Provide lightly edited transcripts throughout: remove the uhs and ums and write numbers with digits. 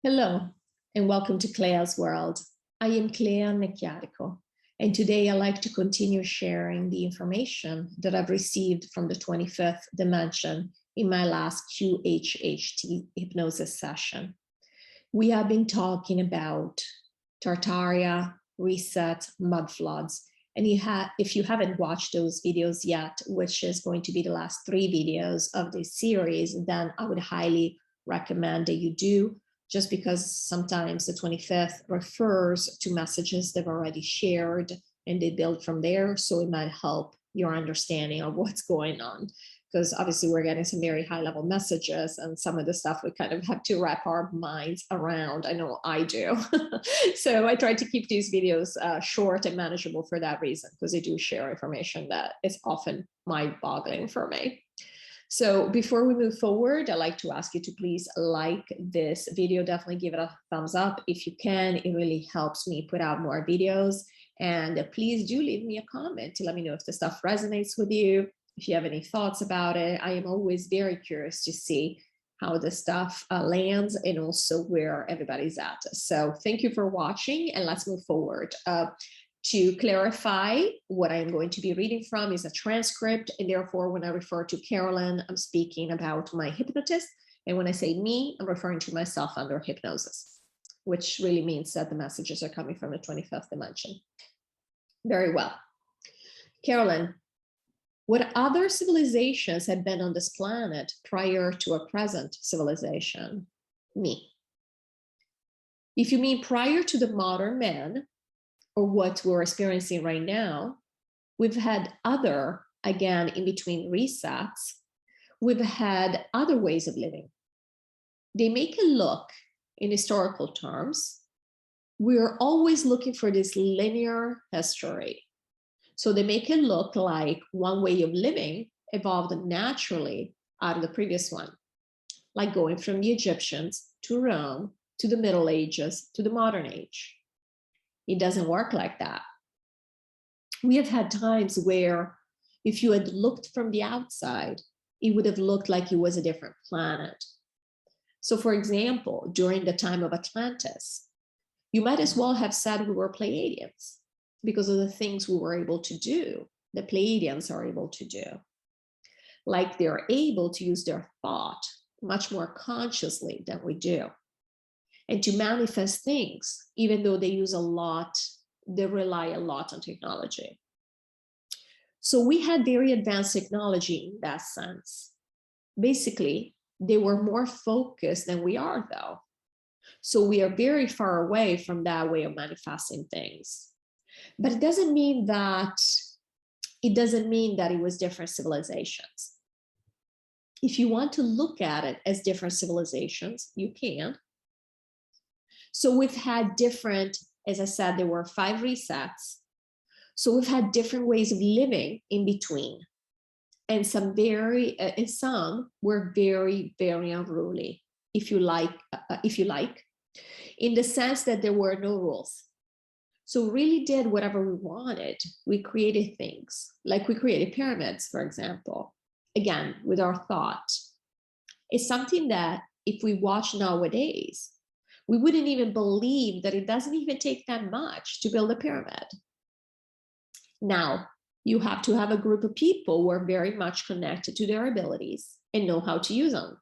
Hello, and welcome to CLEA'S World. I am Clea Necchiarico, and today I'd like to continue sharing the information that I've received from the 25th dimension in my last QHHT hypnosis session. We have been talking about Tartaria, reset, mud floods, and if you haven't watched those videos yet, which is going to be the last 3 videos of this series, then I would highly recommend that you do, just because sometimes the 25th refers to messages they've already shared and they build from there. So it might help your understanding of what's going on, because obviously we're getting some very high level messages and some of the stuff we kind of have to wrap our minds around. I know I do. So I try to keep these videos short and manageable for that reason, because they do share information that is often mind-boggling for me. So before we move forward, I'd like to ask you to please like this video. Definitely give it a thumbs up if you can. It really helps me put out more videos. And please do leave me a comment to let me know if the stuff resonates with you, if you have any thoughts about it. I am always very curious to see how the stuff lands and also where everybody's at. So thank you for watching, and let's move forward. To clarify, what I'm going to be reading from is a transcript, and therefore when I refer to Carolyn, I'm speaking about my hypnotist, and when I say me, I'm referring to myself under hypnosis, which really means that the messages are coming from the 25th dimension. Very well. Carolyn, what other civilizations had been on this planet prior to a present civilization? Me. If you mean prior to the modern man, or what we're experiencing right now, we've had other, again, in between resets, we've had other ways of living. They make it look, in historical terms, we're always looking for this linear history. So they make it look like one way of living evolved naturally out of the previous one, like going from the Egyptians to Rome, to the Middle Ages, to the modern age. It doesn't work like that. We have had times where if you had looked from the outside, it would have looked like it was a different planet. So for example, during the time of Atlantis, you might as well have said we were Pleiadians because of the things we were able to do, the Pleiadians are able to do. Like they're able to use their thought much more consciously than we do, and to manifest things, even though they rely a lot on technology. So we had very advanced technology in that sense. Basically, they were more focused than we are, though. So we are very far away from that way of manifesting things. But it doesn't mean that it was different civilizations. If you want to look at it as different civilizations, you can. So we've had different, as I said, there were 5 resets. So we've had different ways of living in between. And some were very, very unruly, if you like, in the sense that there were no rules. So we really did whatever we wanted. We created things, like we created pyramids, for example, again, with our thought. It's something that if we watch nowadays, we wouldn't even believe that it doesn't even take that much to build a pyramid. Now, you have to have a group of people who are very much connected to their abilities and know how to use them.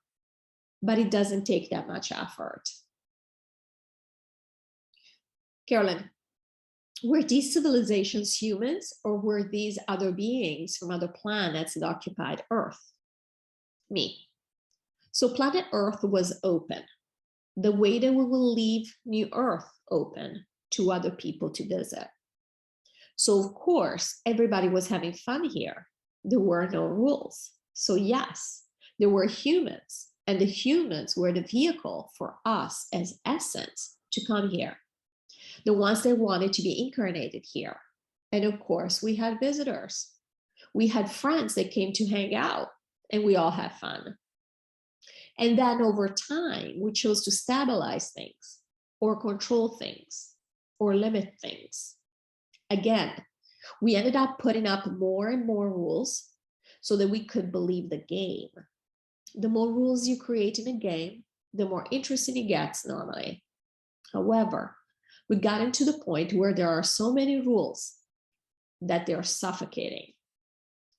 But it doesn't take that much effort. Carolyn, were these civilizations humans, or were these other beings from other planets that occupied Earth? Me. So planet Earth was open, the way that we will leave New Earth open to other people to visit. So of course, everybody was having fun here. There were no rules. So yes, there were humans, and the humans were the vehicle for us as essence to come here. The ones that wanted to be incarnated here. And of course, we had visitors. We had friends that came to hang out, and we all had fun. And then over time, we chose to stabilize things or control things or limit things. Again, we ended up putting up more and more rules so that we could believe the game. The more rules you create in a game, the more interesting it gets normally. However, we got into the point where there are so many rules that they're suffocating.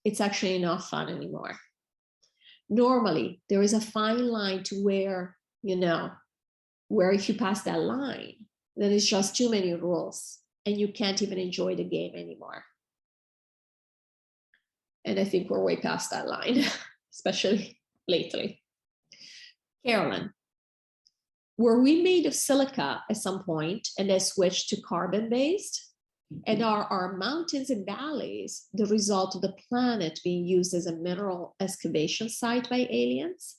It's actually not fun anymore. Normally, there is a fine line to where, where if you pass that line, then it's just too many rules and you can't even enjoy the game anymore. And I think we're way past that line, especially lately. Carolyn, were we made of silica at some point and then switched to carbon-based? And are our mountains and valleys the result of the planet being used as a mineral excavation site by aliens?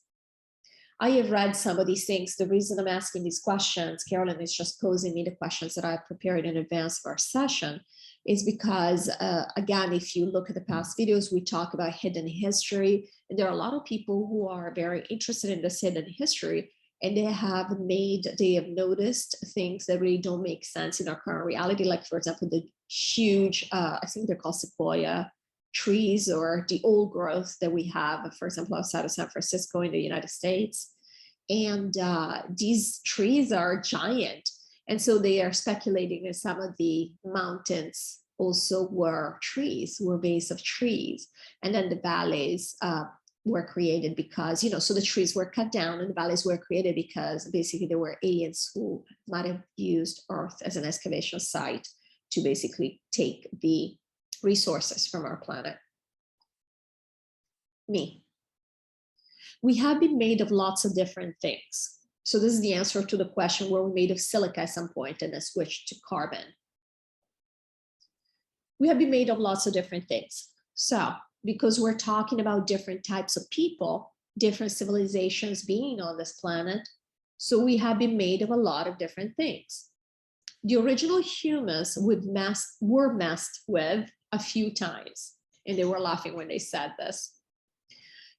I have read some of these things. The reason I'm asking these questions, Carolyn is just posing me the questions that I prepared in advance of our session, is because, again, if you look at the past videos, we talk about hidden history. And there are a lot of people who are very interested in this hidden history, and they have noticed things that really don't make sense in our current reality. Like, for example, the huge, I think they're called sequoia trees, or the old growth that we have, for example, outside of San Francisco in the United States. And these trees are giant. And so they are speculating that some of the mountains also were base of trees. And then the valleys were created because, so the trees were cut down and the valleys were created because basically there were aliens who might have used Earth as an excavation site to basically take the resources from our planet. We have been made of lots of different things. So this is the answer to the question, were we made of silica at some point and then switched to carbon? We have been made of lots of different things. So because we're talking about different types of people, different civilizations being on this planet, so we have been made of a lot of different things. The original humans were messed with a few times, and they were laughing when they said this,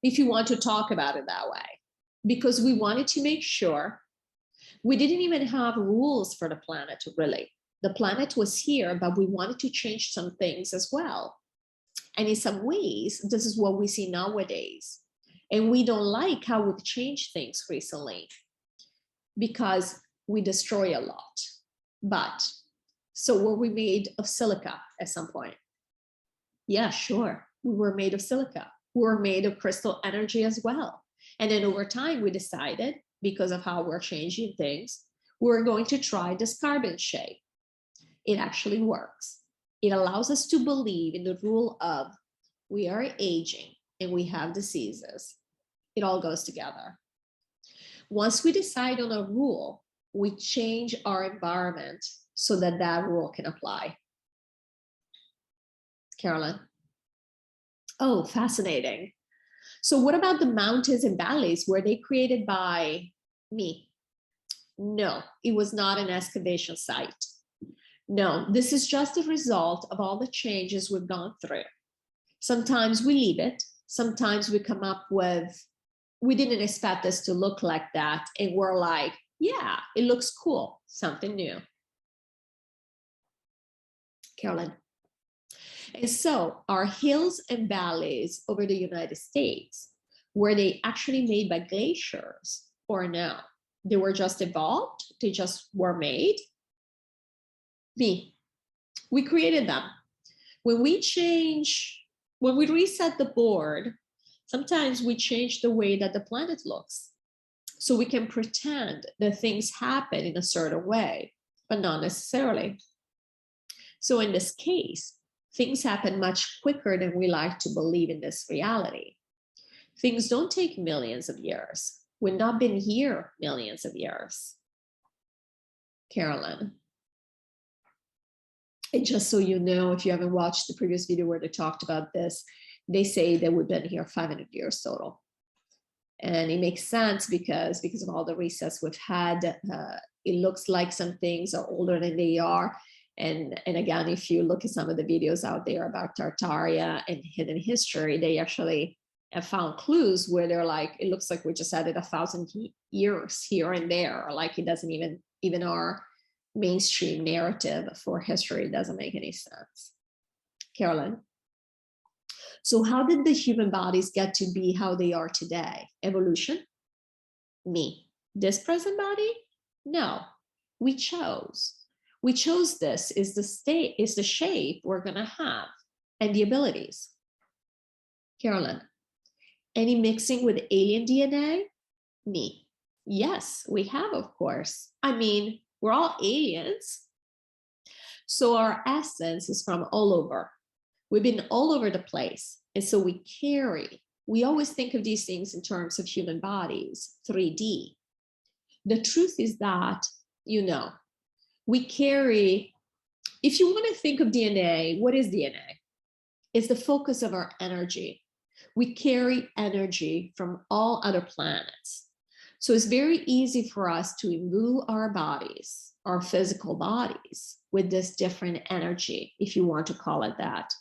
if you want to talk about it that way, because we wanted to make sure we didn't even have rules for the planet, really. The planet was here, but we wanted to change some things as well. And in some ways, this is what we see nowadays. And we don't like how we've changed things recently because we destroy a lot. But so were we made of silica at some point? Yeah, sure. We were made of silica. We were made of crystal energy as well. And then over time, we decided, because of how we're changing things, we're going to try this carbon shape. It actually works. It allows us to believe in the rule of we are aging and we have diseases. It all goes together. Once we decide on a rule, we change our environment so that that rule can apply. Carolyn? Oh, fascinating. So what about the mountains and valleys? Were they created by me? No, it was not an excavation site. No, this is just a result of all the changes we've gone through. Sometimes we leave it. Sometimes we come up with, we didn't expect this to look like that. And we're like, yeah, it looks cool, something new. Carolyn. And so our hills and valleys over the United States, were they actually made by glaciers or no? They were just evolved? They just were made? We created them. When we reset the board, sometimes we change the way that the planet looks. So we can pretend that things happen in a certain way, but not necessarily. So in this case, things happen much quicker than we like to believe in this reality. Things don't take millions of years. We've not been here millions of years. Carolyn. And just so you know, if you haven't watched the previous video where they talked about this, they say that we've been here 500 years total. And it makes sense because of all the resets we've had. It looks like some things are older than they are. And again, if you look at some of the videos out there about Tartaria and hidden history, they actually have found clues where they're like, it looks like we just added 1,000 years here and there, or like it doesn't even our mainstream narrative for history doesn't make any sense. Carolyn. So how did the human bodies get to be how they are today? Evolution? This present body? No, we chose. We chose this is the state, is the shape we're gonna have and the abilities. Carolyn, any mixing with alien DNA? Me. Yes, we have, of course. I mean, we're all aliens. So our essence is from all over. We've been all over the place. And so we always think of these things in terms of human bodies, 3D. The truth is that, we carry, if you want to think of DNA, what is DNA? It's the focus of our energy. We carry energy from all other planets. So it's very easy for us to imbue our bodies, our physical bodies, with this different energy, if you want to call it that.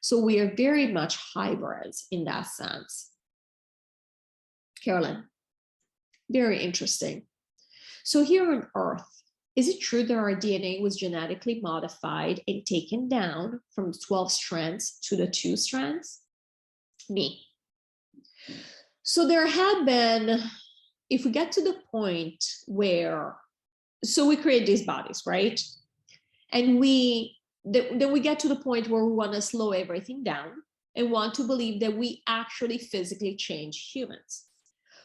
So we are very much hybrids in that sense. Carolyn, very interesting. So here on Earth, is it true that our DNA was genetically modified and taken down from 12 strands to the 2 strands? Me. So there have been, if we get to the point where, so we create these bodies, right? And then we get to the point where we want to slow everything down and want to believe that we actually physically change humans.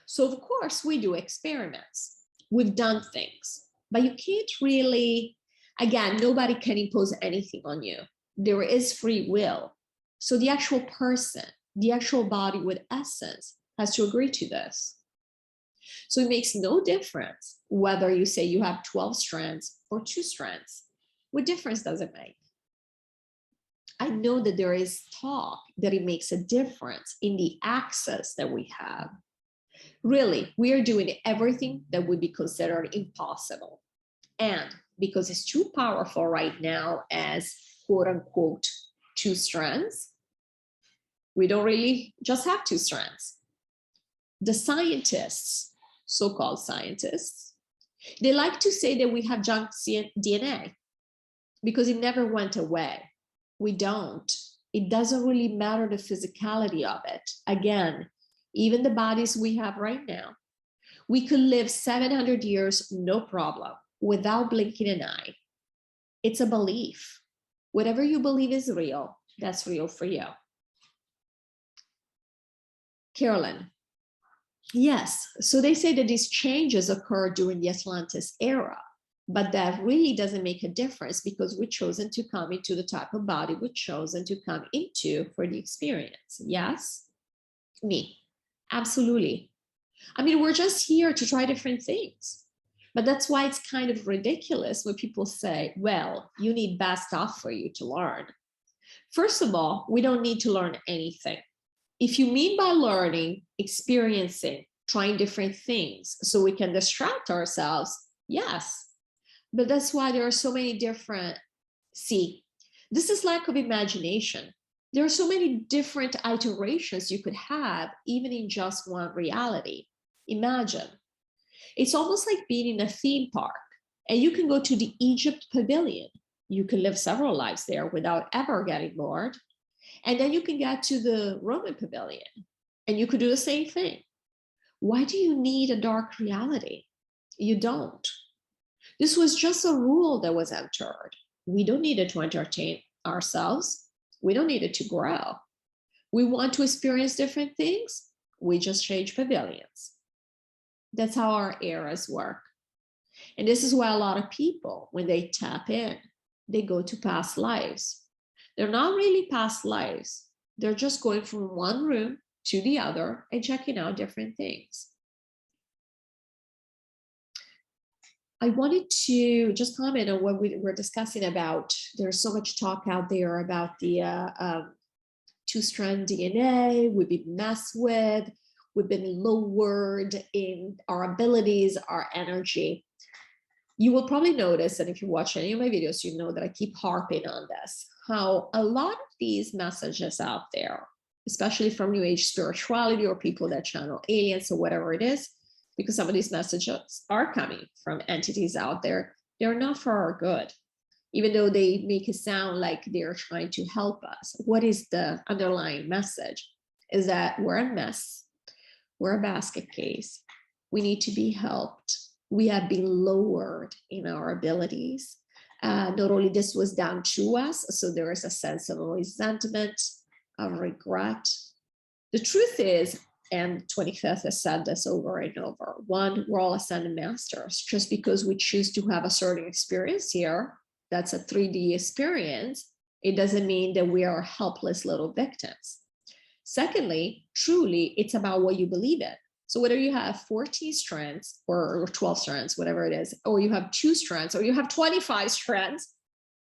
So of course we do experiments. We've done things, but you can't really, again, nobody can impose anything on you. There is free will. So the actual person, the actual body with essence has to agree to this. So it makes no difference whether you say you have 12 strands or 2 strands. What difference does it make? I know that there is talk that it makes a difference in the access that we have. Really, we are doing everything that would be considered impossible. And because it's too powerful right now as quote unquote 2 strands, we don't really just have 2 strands. The scientists, so-called scientists, they like to say that we have junk DNA because it never went away. We don't. It doesn't really matter the physicality of it. Again, even the bodies we have right now, we could live 700 years, no problem, without blinking an eye. It's a belief. Whatever you believe is real, that's real for you. Carolyn, yes, so they say that these changes occurred during the Atlantis era, but that really doesn't make a difference because we've chosen to come into the type of body we've chosen to come into for the experience. Yes? Me. Absolutely. I mean, we're just here to try different things. But that's why it's kind of ridiculous when people say, well, you need bad stuff for you to learn. First of all, we don't need to learn anything. If you mean by learning, experiencing, trying different things so we can distract ourselves, yes. But that's why there are so many different, see, this is lack of imagination. There are so many different iterations you could have, even in just one reality. Imagine. It's almost like being in a theme park, and you can go to the Egypt pavilion. You can live several lives there without ever getting bored. And then you can get to the Roman pavilion, and you could do the same thing. Why do you need a dark reality? You don't. This was just a rule that was entered. We don't need it to entertain ourselves. We don't need it to grow. We want to experience different things. We just change pavilions. That's how our eras work. And this is why a lot of people, when they tap in, they go to past lives. They're not really past lives. They're just going from one room to the other and checking out different things. I wanted to just comment on what we were discussing about. There's so much talk out there about the 2-strand DNA. We've been messed with. We've been lowered in our abilities, our energy. You will probably notice, and if you watch any of my videos, you know that I keep harping on this, how a lot of these messages out there, especially from New Age spirituality or people that channel aliens or whatever it is, because some of these messages are coming from entities out there, they're not for our good. Even though they make it sound like they're trying to help us. What is the underlying message? Is that we're a mess. We're a basket case. We need to be helped. We have been lowered in our abilities. Not only this was done to us, so there is a sense of resentment, of regret. The truth is, and 25th has said this over and over, one, we're all ascended masters. Just because we choose to have a certain experience here, that's a 3D experience, it doesn't mean that we are helpless little victims. Secondly, truly, it's about what you believe in. So whether you have 14 strands or 12 strands, whatever it is, or you have 2 strands, or you have 25 strands,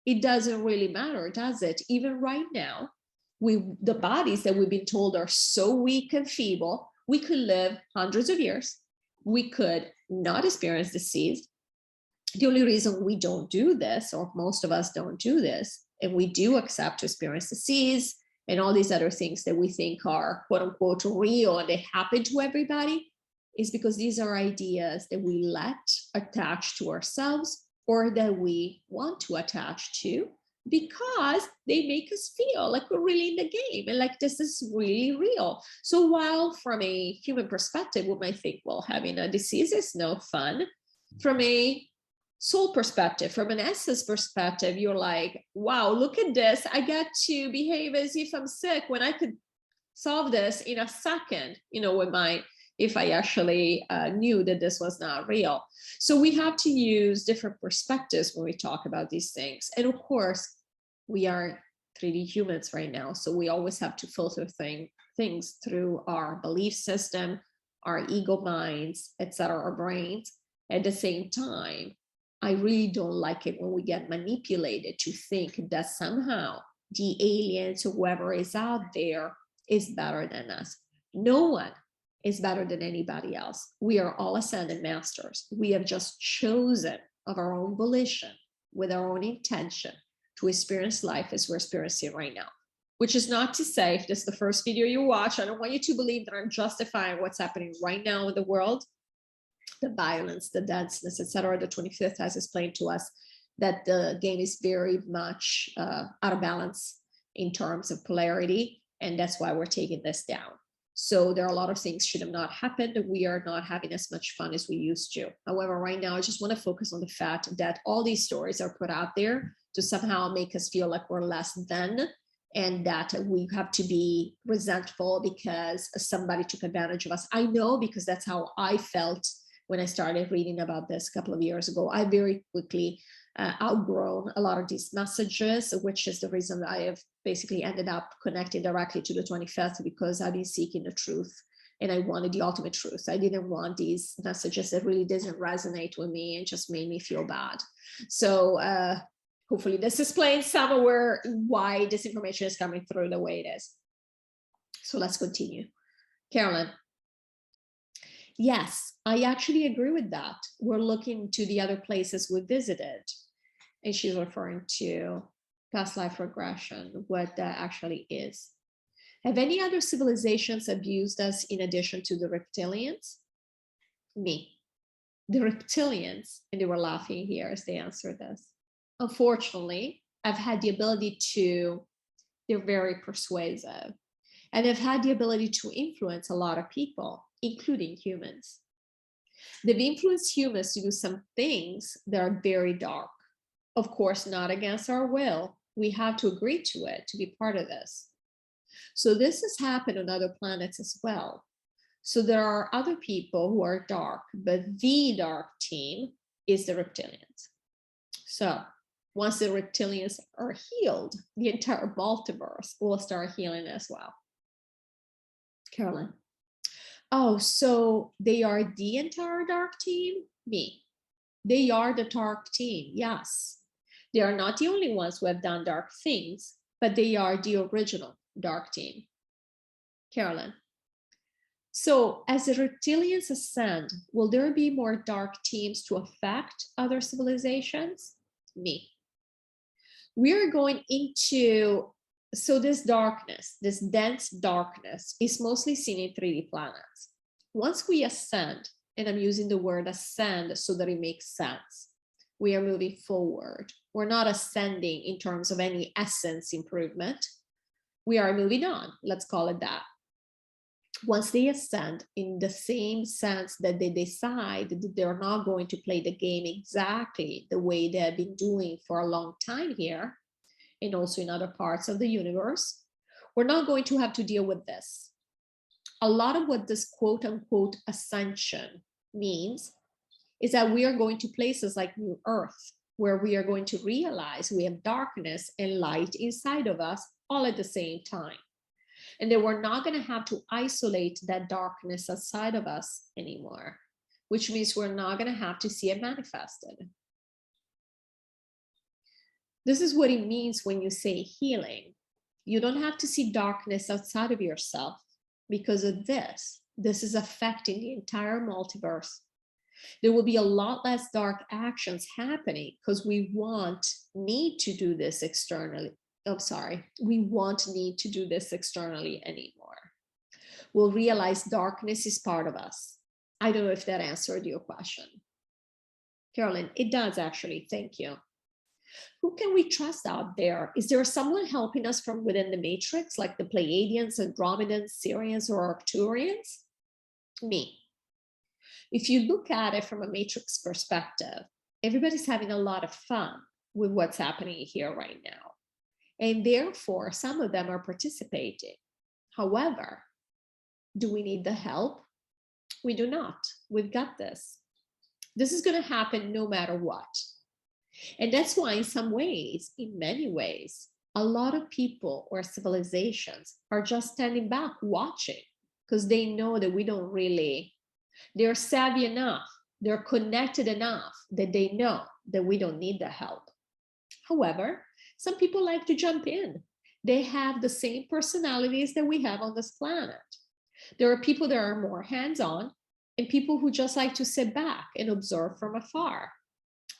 it doesn't really matter, does it? Even right now, the bodies that we've been told are so weak and feeble, we could live hundreds of years. We could not experience disease. The only reason we don't do this, or most of us don't do this, and we do accept to experience disease and all these other things that we think are quote unquote real and they happen to everybody, is because these are ideas that we let attach to ourselves or that we want to attach to because they make us feel like we're really in the game and like this is really real. So while from a human perspective, we might think, well, having a disease is no fun, from a soul perspective, from an essence perspective, you're like, wow, look at this. I get to behave as if I'm sick when I could solve this in a second, if I actually knew that this was not real. So we have to use different perspectives when we talk about these things. And of course, we are 3D humans right now. So we always have to filter things through our belief system, our ego minds, etc., our brains. At the same time, I really don't like it when we get manipulated to think that somehow the aliens or whoever is out there is better than us. No one is better than anybody else. We are all ascended masters. We have just chosen of our own volition, with our own intention, to experience life as we're experiencing right now. Which is not to say, if this is the first video you watch, I don't want you to believe that I'm justifying what's happening right now in the world, the violence, the denseness, etc. The 25th has explained to us that the game is very much out of balance in terms of polarity, and that's why we're taking this down. So there are a lot of things should have not happened. We are not having as much fun as we used to. However, right now, I just want to focus on the fact that all these stories are put out there to somehow make us feel like we're less than, and that we have to be resentful because somebody took advantage of us. I know, because that's how I felt when I started reading about this a couple of years ago. I very quickly outgrown a lot of these messages, which is the reason I have basically ended up connecting directly to the 25th, because I've been seeking the truth and I wanted the ultimate truth. I didn't want these messages that really didn't resonate with me and just made me feel bad. So hopefully this explains somewhere why this information is coming through the way it is. So let's continue. Carolyn. Yes, I actually agree with that. We're looking to the other places we visited, and she's referring to past life regression, what that actually is. Have any other civilizations abused us in addition to the reptilians? Me. The reptilians, and they were laughing here as they answered this. Unfortunately, I've had the ability to, they're very persuasive, and I've had the ability to influence a lot of people, including humans. They've influenced humans to do some things that are very dark. Of course, not against our will. We have to agree to it to be part of this. So this has happened on other planets as well. So there are other people who are dark, but the dark team is the reptilians. So once the reptilians are healed, the entire multiverse will start healing as well. Carolyn. Oh, so they are the entire dark team? Me. They are the dark team, yes. They are not the only ones who have done dark things, but they are the original dark team. Carolyn. So as the reptilians ascend, will there be more dark teams to affect other civilizations? Me. We're going into, so this darkness, this dense darkness is mostly seen in 3D planets. Once we ascend, and I'm using the word ascend so that it makes sense, we are moving forward. We're not ascending in terms of any essence improvement. We are moving on, let's call it that. once they ascend, in the same sense that they decide that they're not going to play the game exactly the way they have been doing for a long time here, and also in other parts of the universe, we're not going to have to deal with this. A lot of what this quote unquote ascension means is that we are going to places like New Earth, where we are going to realize we have darkness and light inside of us all at the same time. And that we're not going to have to isolate that darkness outside of us anymore, which means we're not going to have to see it manifested. This is what it means when you say healing. You don't have to see darkness outside of yourself because of this. This is affecting the entire multiverse. There will be a lot less dark actions happening because we won't need to do this externally. We won't need to do this externally anymore. We'll realize darkness is part of us. I don't know if that answered your question. Carolyn, it does actually, thank you. Who can we trust out there? Is there someone helping us from within the matrix, like the Pleiadians, Andromedans, Sirians, or Arcturians? Me. If you look at it from a matrix perspective, everybody's having a lot of fun with what's happening here right now. And therefore, some of them are participating. However, do we need the help? We do not. We've got this. This is going to happen no matter what. And that's why in some ways, in many ways, a lot of people or civilizations are just standing back watching because they know that we don't really, they're savvy enough, they're connected enough that they know that we don't need the help. However, some people like to jump in. They have the same personalities that we have on this planet. There are people that are more hands-on and people who just like to sit back and observe from afar.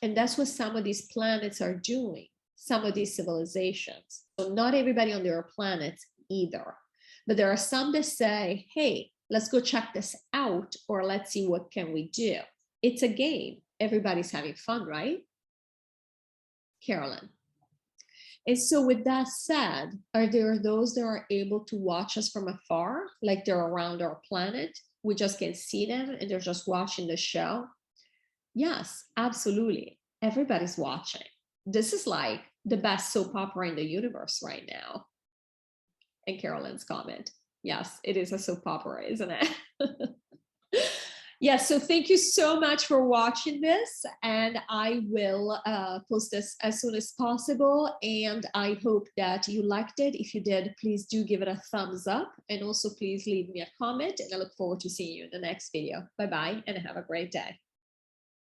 And that's what some of these planets are doing, some of these civilizations. So not everybody on their planets either. But there are some that say, hey, let's go check this out, or let's see what can we do. It's a game. Everybody's having fun, right? Carolyn. And so with that said, are there those that are able to watch us from afar, like they're around our planet? We just can see them and they're just watching the show? Yes, absolutely. Everybody's watching. This is like the best soap opera in the universe right now. And Carolyn's comment, yes, it is a soap opera, isn't it? Yes, so thank you so much for watching this, and I will post this as soon as possible, and I hope that you liked it. If you did, please do give it a thumbs up, and also please leave me a comment, and I look forward to seeing you in the next video. Bye-bye, and have a great day.